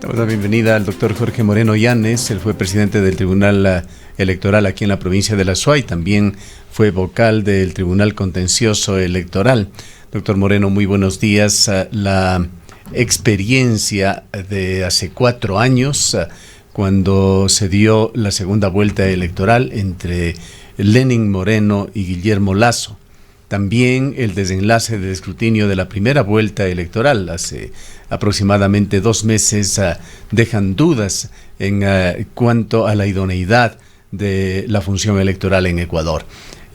Damos la bienvenida al doctor Jorge Moreno Llanes. Él fue presidente del Tribunal Electoral aquí en la provincia de La Suay. También fue vocal del Tribunal Contencioso Electoral. Doctor Moreno, muy buenos días. La experiencia de hace 4 años, cuando se dio la segunda vuelta electoral entre Lenin Moreno y Guillermo Lasso. También el desenlace del escrutinio de la primera vuelta electoral hace aproximadamente 2 meses dejan dudas en cuanto a la idoneidad de la función electoral en Ecuador.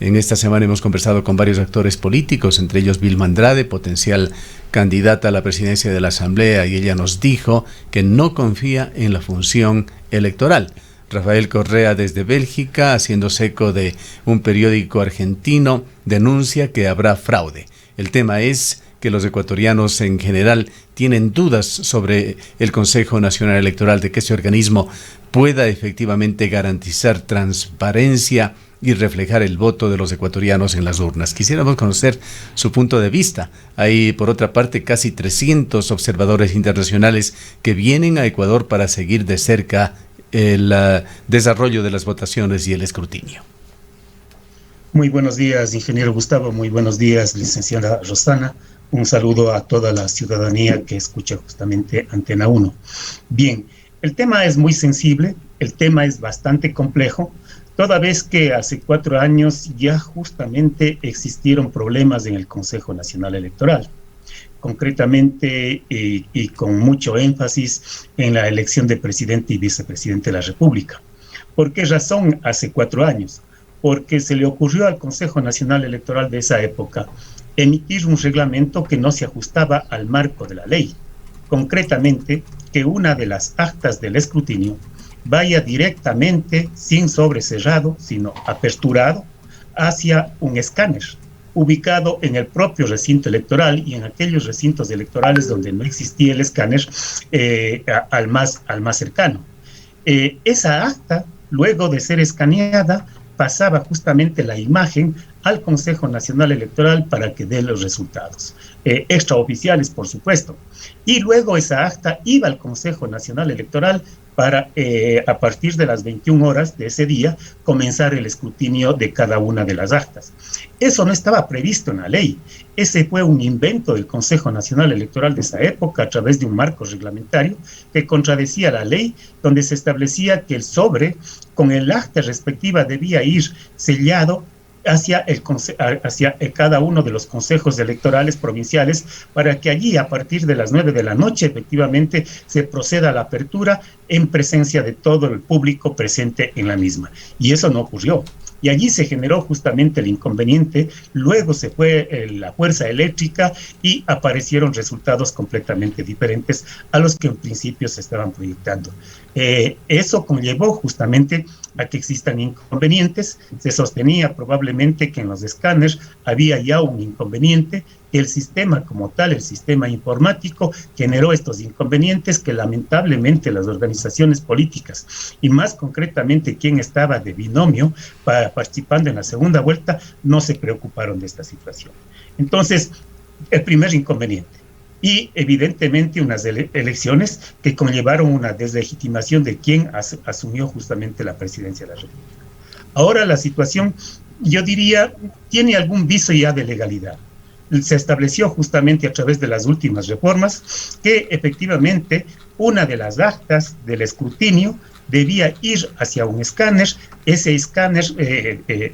En esta semana hemos conversado con varios actores políticos, entre ellos Vilma Andrade, potencial candidata a la presidencia de la Asamblea, y ella nos dijo que no confía en la función electoral. Rafael Correa desde Bélgica, haciéndose eco de un periódico argentino, denuncia que habrá fraude. El tema es que los ecuatorianos en general tienen dudas sobre el Consejo Nacional Electoral, de que ese organismo pueda efectivamente garantizar transparencia y reflejar el voto de los ecuatorianos en las urnas. Quisiéramos conocer su punto de vista. Hay, por otra parte, casi 300 observadores internacionales que vienen a Ecuador para seguir de cerca el desarrollo de las votaciones y el escrutinio. Muy buenos días, ingeniero Gustavo. Muy buenos días, licenciada Rosana. Un saludo a toda la ciudadanía que escucha justamente Antena 1. Bien, el tema es muy sensible, el tema es bastante complejo, toda vez que hace 4 años ya justamente existieron problemas en el Consejo Nacional Electoral. Concretamente y con mucho énfasis en la elección de presidente y vicepresidente de la República. ¿Por qué razón hace 4 años? Porque se le ocurrió al Consejo Nacional Electoral de esa época emitir un reglamento que no se ajustaba al marco de la ley. Concretamente, que una de las actas del escrutinio vaya directamente, sin sobrecerrado, sino aperturado, hacia un escáner ubicado en el propio recinto electoral y en aquellos recintos electorales donde no existía el escáner, al más cercano. Esa acta, luego de ser escaneada, pasaba justamente la imagen al Consejo Nacional Electoral para que dé los resultados, extraoficiales, por supuesto. Y luego esa acta iba al Consejo Nacional Electoral para, a partir de las 21 horas de ese día, comenzar el escrutinio de cada una de las actas. Eso no estaba previsto en la ley. Ese fue un invento del Consejo Nacional Electoral de esa época a través de un marco reglamentario que contradecía la ley, donde se establecía que el sobre con el acta respectiva debía ir sellado hacia cada uno de los consejos electorales provinciales, para que allí, a partir de las 9 de la noche, efectivamente se proceda a la apertura en presencia de todo el público presente en la misma. Y eso no ocurrió. Y allí se generó justamente el inconveniente. Luego se fue la fuerza eléctrica y aparecieron resultados completamente diferentes a los que en principio se estaban proyectando. Eso conllevó justamente a que existan inconvenientes. Se sostenía probablemente que en los escáneres había ya un inconveniente. El sistema como tal, el sistema informático, generó estos inconvenientes que lamentablemente las organizaciones políticas, y más concretamente quien estaba de binomio participando en la segunda vuelta, no se preocuparon de esta situación. Entonces, el primer inconveniente. Y evidentemente unas elecciones que conllevaron una deslegitimación de quien asumió justamente la presidencia de la República. Ahora la situación, yo diría, tiene algún viso ya de legalidad. Se estableció justamente a través de las últimas reformas que efectivamente una de las actas del escrutinio debía ir hacia un escáner. Ese escáner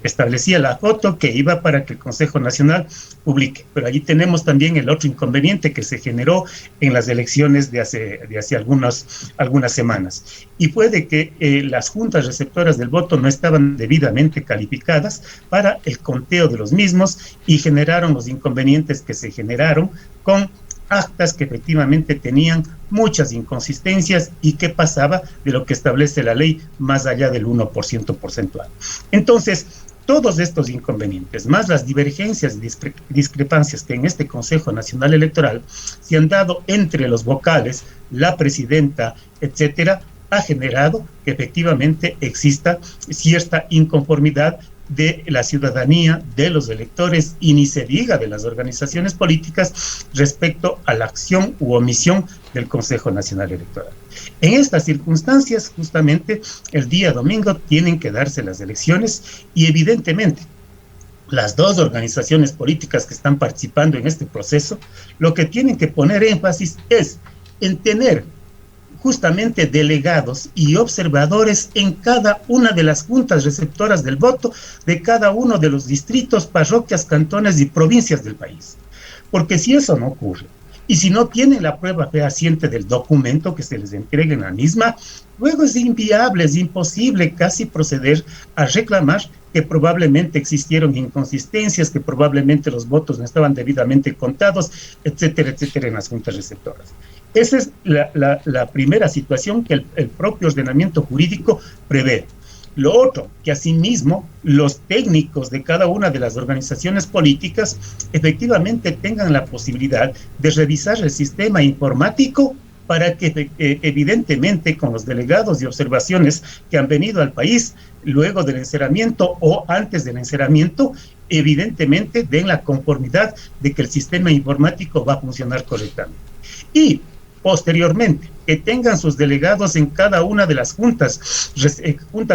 establecía la foto que iba para que el Consejo Nacional publique. Pero allí tenemos también el otro inconveniente que se generó en las elecciones de hace algunas semanas. Y fue de que las juntas receptoras del voto no estaban debidamente calificadas para el conteo de los mismos y generaron los inconvenientes que se generaron con actas que efectivamente tenían muchas inconsistencias y que pasaba de lo que establece la ley más allá del 1% porcentual. Entonces, todos estos inconvenientes, más las divergencias y discrepancias que en este Consejo Nacional Electoral se han dado entre los vocales, la presidenta, etcétera, ha generado que efectivamente exista cierta inconformidad de la ciudadanía, de los electores y ni se diga de las organizaciones políticas respecto a la acción u omisión del Consejo Nacional Electoral. En estas circunstancias, justamente el día domingo tienen que darse las elecciones y evidentemente las dos organizaciones políticas que están participando en este proceso, lo que tienen que poner énfasis es en tener justamente delegados y observadores en cada una de las juntas receptoras del voto de cada uno de los distritos, parroquias, cantones y provincias del país. Porque si eso no ocurre, y si no tienen la prueba fehaciente del documento que se les entregue en la misma, luego es inviable, es imposible casi proceder a reclamar que probablemente existieron inconsistencias, que probablemente los votos no estaban debidamente contados, etcétera, etcétera, en las juntas receptoras. Esa es la primera situación que el propio ordenamiento jurídico prevé. Lo otro, que asimismo los técnicos de cada una de las organizaciones políticas efectivamente tengan la posibilidad de revisar el sistema informático para que evidentemente con los delegados y observaciones que han venido al país luego del encerramiento o antes del encerramiento, evidentemente den la conformidad de que el sistema informático va a funcionar correctamente. Y posteriormente, que tengan sus delegados en cada una de las juntas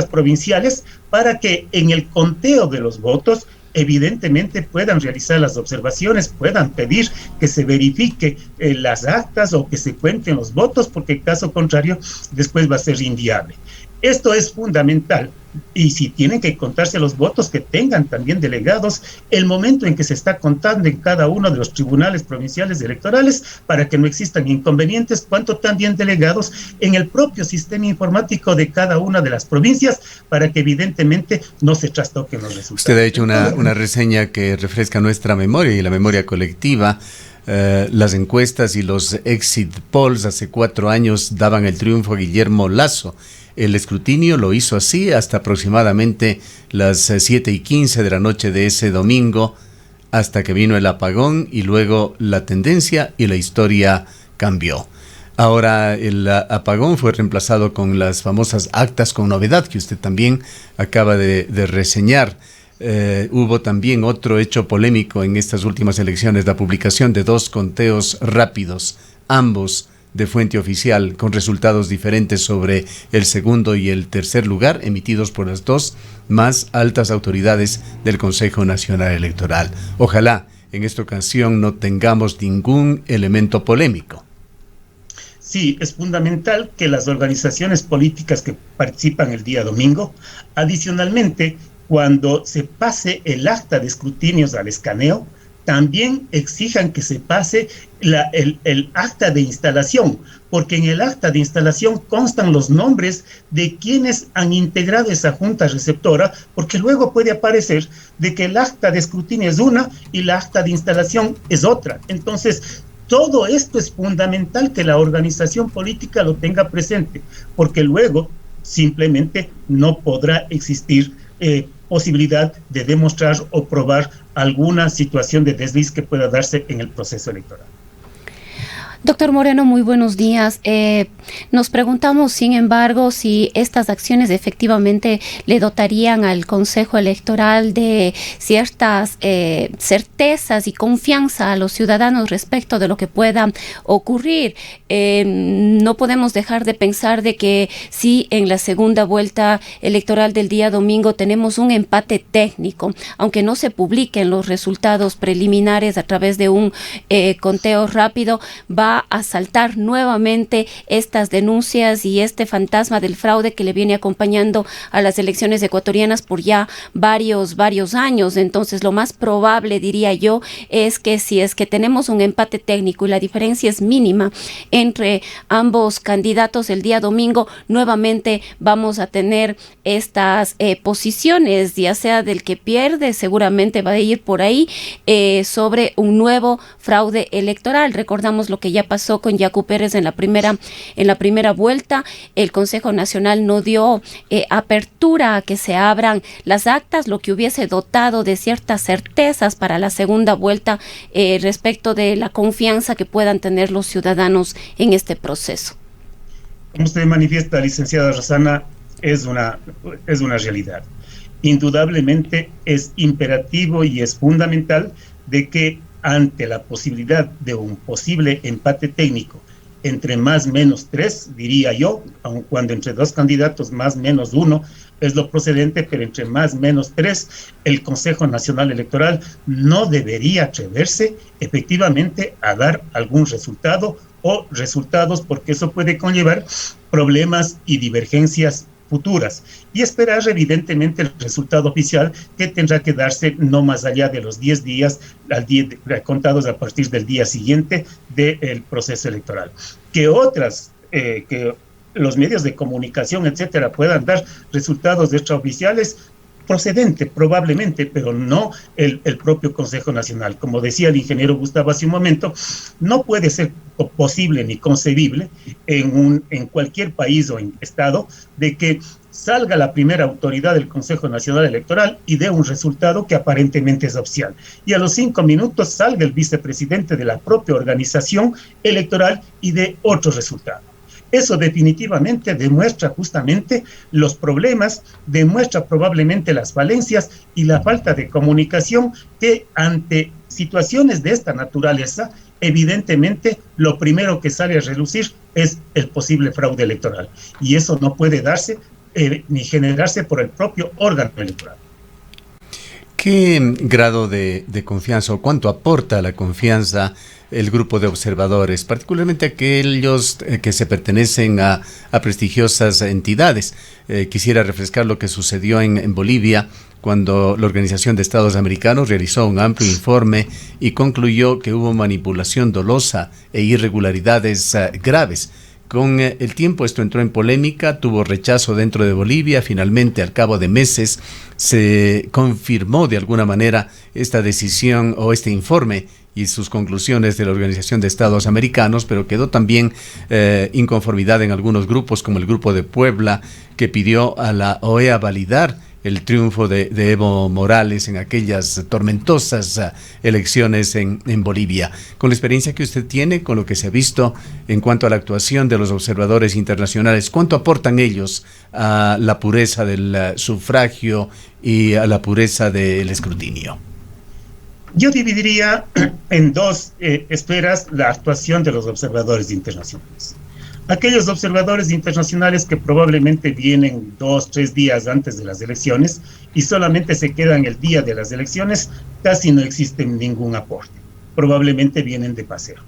provinciales para que en el conteo de los votos evidentemente puedan realizar las observaciones, puedan pedir que se verifique las actas o que se cuenten los votos, porque caso contrario después va a ser inviable. Esto es fundamental y si tienen que contarse los votos, que tengan también delegados el momento en que se está contando en cada uno de los tribunales provinciales electorales para que no existan inconvenientes, cuanto también delegados en el propio sistema informático de cada una de las provincias para que evidentemente no se trastoquen los resultados. Usted ha hecho una reseña que refresca nuestra memoria y la memoria colectiva. Las encuestas y los exit polls hace 4 años daban el triunfo a Guillermo Lasso. El escrutinio lo hizo así hasta aproximadamente las 7:15 de la noche de ese domingo, hasta que vino el apagón y luego la tendencia y la historia cambió. Ahora el apagón fue reemplazado con las famosas actas con novedad que usted también acaba de reseñar. Hubo también otro hecho polémico en estas últimas elecciones, la publicación de 2 conteos rápidos, ambos de fuente oficial, con resultados diferentes sobre el segundo y el tercer lugar, emitidos por las 2 más altas autoridades del Consejo Nacional Electoral. Ojalá en esta ocasión no tengamos ningún elemento polémico. Sí, es fundamental que las organizaciones políticas que participan el día domingo, adicionalmente, cuando se pase el acta de escrutinios al escaneo, también exijan que se pase el acta de instalación, porque en el acta de instalación constan los nombres de quienes han integrado esa junta receptora, porque luego puede aparecer de que el acta de escrutinio es una y el acta de instalación es otra. Entonces, todo esto es fundamental que la organización política lo tenga presente, porque luego simplemente no podrá existir posibilidad de demostrar o probar alguna situación de desliz que pueda darse en el proceso electoral. Doctor Moreno, muy buenos días. Nos preguntamos, sin embargo, si estas acciones efectivamente le dotarían al Consejo Electoral de ciertas certezas y confianza a los ciudadanos respecto de lo que pueda ocurrir. No podemos dejar de pensar de que si en la segunda vuelta electoral del día domingo tenemos un empate técnico, aunque no se publiquen los resultados preliminares a través de un conteo rápido, va a saltar nuevamente estas denuncias y este fantasma del fraude que le viene acompañando a las elecciones ecuatorianas por ya varios años. Entonces, lo más probable, diría yo, es que si es que tenemos un empate técnico y la diferencia es mínima entre ambos candidatos el día domingo, nuevamente vamos a tener estas posiciones, ya sea del que pierde, seguramente va a ir por ahí, sobre un nuevo fraude electoral. Recordamos lo que ya pasó con Yacu Pérez en la primera vuelta. El Consejo Nacional no dio apertura a que se abran las actas, lo que hubiese dotado de ciertas certezas para la segunda vuelta respecto de la confianza que puedan tener los ciudadanos en este proceso. Como usted manifiesta, licenciada Rosana, es una realidad. indudablemente es imperativo y es fundamental de que ante la posibilidad de un posible empate técnico entre más menos 3, diría yo, aun cuando entre dos candidatos más menos 1 es lo procedente, pero entre más menos 3, el Consejo Nacional Electoral no debería atreverse efectivamente a dar algún resultado o resultados, porque eso puede conllevar problemas y divergencias futuras, y esperar evidentemente el resultado oficial, que tendrá que darse no más allá de los 10 días contados a partir del día siguiente del proceso electoral. Que que los medios de comunicación, etcétera, puedan dar resultados extraoficiales, procedente probablemente, pero no el propio Consejo Nacional. Como decía el ingeniero Gustavo hace un momento, no puede ser posible ni concebible en cualquier país o en estado de que salga la primera autoridad del Consejo Nacional Electoral y dé un resultado que aparentemente es oficial, y a los 5 minutos salga el vicepresidente de la propia organización electoral y dé otro resultado. Eso definitivamente demuestra justamente los problemas, demuestra probablemente las falencias y la falta de comunicación, que ante situaciones de esta naturaleza, evidentemente lo primero que sale a relucir es el posible fraude electoral. Y eso no puede darse ni generarse por el propio órgano electoral. ¿Qué grado de confianza o cuánto aporta la confianza el grupo de observadores, particularmente aquellos que se pertenecen a prestigiosas entidades? Quisiera refrescar lo que sucedió en Bolivia, cuando la Organización de Estados Americanos realizó un amplio informe y concluyó que hubo manipulación dolosa e irregularidades graves. Con el tiempo esto entró en polémica, tuvo rechazo dentro de Bolivia. Finalmente, al cabo de meses, se confirmó de alguna manera esta decisión o este informe y sus conclusiones de la Organización de Estados Americanos, pero quedó también inconformidad en algunos grupos, como el Grupo de Puebla, que pidió a la OEA validar el triunfo de Evo Morales en aquellas tormentosas elecciones en Bolivia. Con la experiencia que usted tiene, con lo que se ha visto en cuanto a la actuación de los observadores internacionales, ¿cuánto aportan ellos a la pureza del sufragio y a la pureza del escrutinio? Yo dividiría en dos esferas la actuación de los observadores internacionales. Aquellos observadores internacionales que probablemente vienen 2 o 3 días antes de las elecciones y solamente se quedan el día de las elecciones, casi no existe ningún aporte. Probablemente vienen de paseo.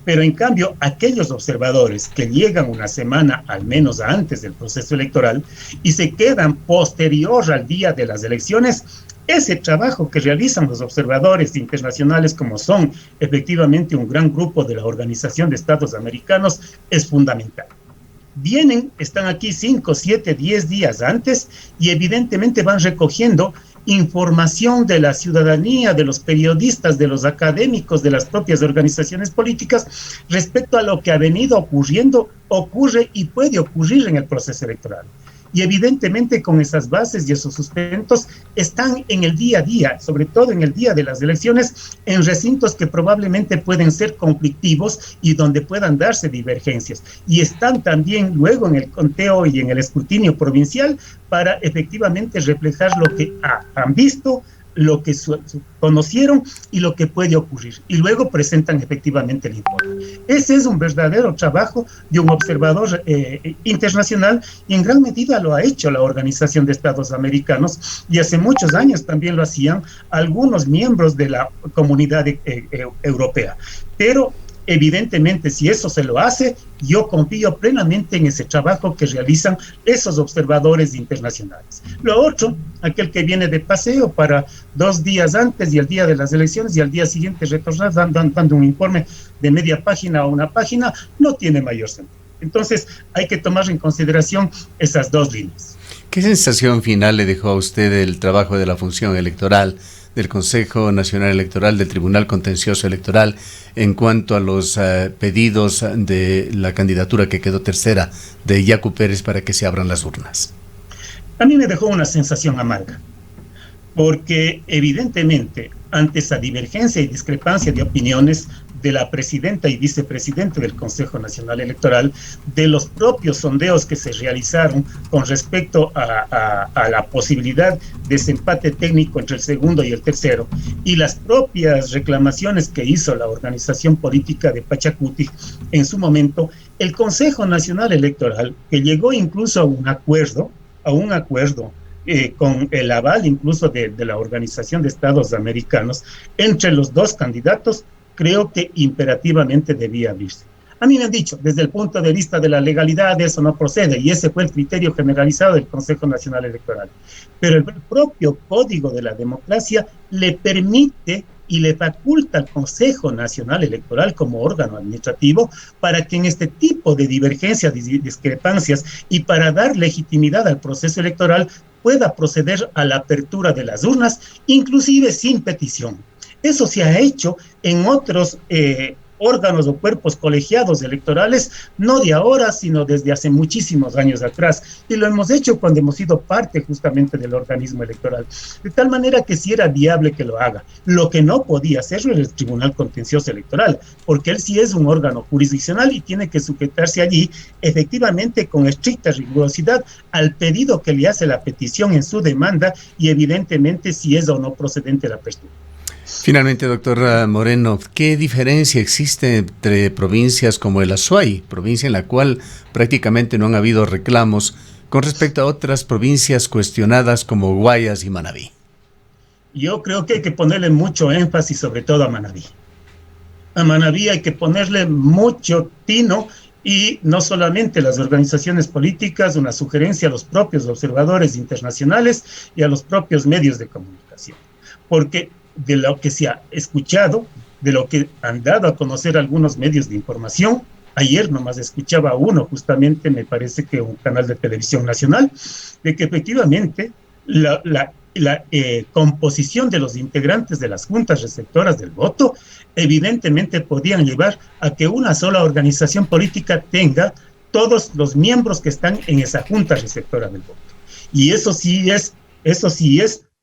Pero en cambio, aquellos observadores que llegan una semana al menos antes del proceso electoral y se quedan posterior al día de las elecciones, ese trabajo que realizan los observadores internacionales, como son efectivamente un gran grupo de la Organización de Estados Americanos, es fundamental. Vienen, están aquí 5, 7, 10 días antes y evidentemente van recogiendo información de la ciudadanía, de los periodistas, de los académicos, de las propias organizaciones políticas respecto a lo que ha venido ocurriendo, ocurre y puede ocurrir en el proceso electoral. Y evidentemente con esas bases y esos sustentos están en el día a día, sobre todo en el día de las elecciones, en recintos que probablemente pueden ser conflictivos y donde puedan darse divergencias. Y están también luego en el conteo y en el escrutinio provincial para efectivamente reflejar lo que han visto, lo que conocieron y lo que puede ocurrir, y luego presentan efectivamente el informe. Ese es un verdadero trabajo de un observador internacional, y en gran medida lo ha hecho la Organización de Estados Americanos, y hace muchos años también lo hacían algunos miembros de la comunidad europea. Pero evidentemente, si eso se lo hace, yo confío plenamente en ese trabajo que realizan esos observadores internacionales. Lo otro, aquel que viene de paseo para 2 días antes y el día de las elecciones y al día siguiente retornar dando un informe de media página o una página, no tiene mayor sentido. Entonces, hay que tomar en consideración esas dos líneas. ¿Qué sensación final le dejó a usted el trabajo de la función electoral del Consejo Nacional Electoral, del Tribunal Contencioso Electoral, en cuanto a los pedidos de la candidatura que quedó tercera de Yacu Pérez para que se abran las urnas? A mí me dejó una sensación amarga, porque evidentemente ante esa divergencia y discrepancia de opiniones de la presidenta y vicepresidente del Consejo Nacional Electoral, de los propios sondeos que se realizaron con respecto a la posibilidad de desempate técnico entre el segundo y el tercero, y las propias reclamaciones que hizo la organización política de Pachacuti en su momento, el Consejo Nacional Electoral, que llegó incluso a un acuerdo con el aval incluso de la Organización de Estados Americanos, entre los dos candidatos, creo que imperativamente debía abrirse. A mí me han dicho, desde el punto de vista de la legalidad, eso no procede, y ese fue el criterio generalizado del Consejo Nacional Electoral. Pero el propio Código de la Democracia le permite y le faculta al Consejo Nacional Electoral como órgano administrativo para que en este tipo de divergencias, discrepancias y para dar legitimidad al proceso electoral pueda proceder a la apertura de las urnas, inclusive sin petición. Eso se ha hecho en otros órganos o cuerpos colegiados electorales, no de ahora, sino desde hace muchísimos años atrás. Y lo hemos hecho cuando hemos sido parte justamente del organismo electoral. De tal manera que sí era viable que lo haga. Lo que no podía hacerlo era el Tribunal Contencioso Electoral, porque él sí es un órgano jurisdiccional y tiene que sujetarse allí, efectivamente, con estricta rigurosidad al pedido que le hace la petición en su demanda y evidentemente si es o no procedente la apertura. Finalmente, doctor Moreno, ¿qué diferencia existe entre provincias como el Azuay, provincia en la cual prácticamente no han habido reclamos, con respecto a otras provincias cuestionadas como Guayas y Manabí? Yo creo que hay que ponerle mucho énfasis, sobre todo a Manabí. A Manabí hay que ponerle mucho tino, y no solamente las organizaciones políticas, una sugerencia a los propios observadores internacionales y a los propios medios de comunicación. Porque de lo que se ha escuchado, de lo que han dado a conocer algunos medios de información, ayer nomás escuchaba uno, justamente me parece que un canal de televisión nacional, de que efectivamente la composición de los integrantes de las juntas receptoras del voto evidentemente podían llevar a que una sola organización política tenga todos los miembros que están en esa junta receptora del voto. Y eso sí es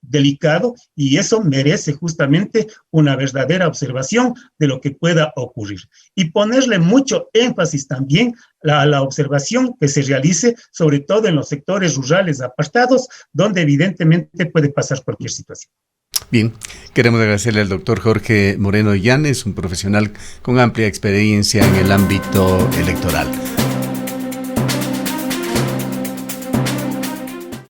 delicado, y eso merece justamente una verdadera observación de lo que pueda ocurrir. Y ponerle mucho énfasis también a la observación que se realice, sobre todo en los sectores rurales apartados, donde evidentemente puede pasar cualquier situación. Bien, queremos agradecerle al doctor Jorge Moreno Yanes, un profesional con amplia experiencia en el ámbito electoral.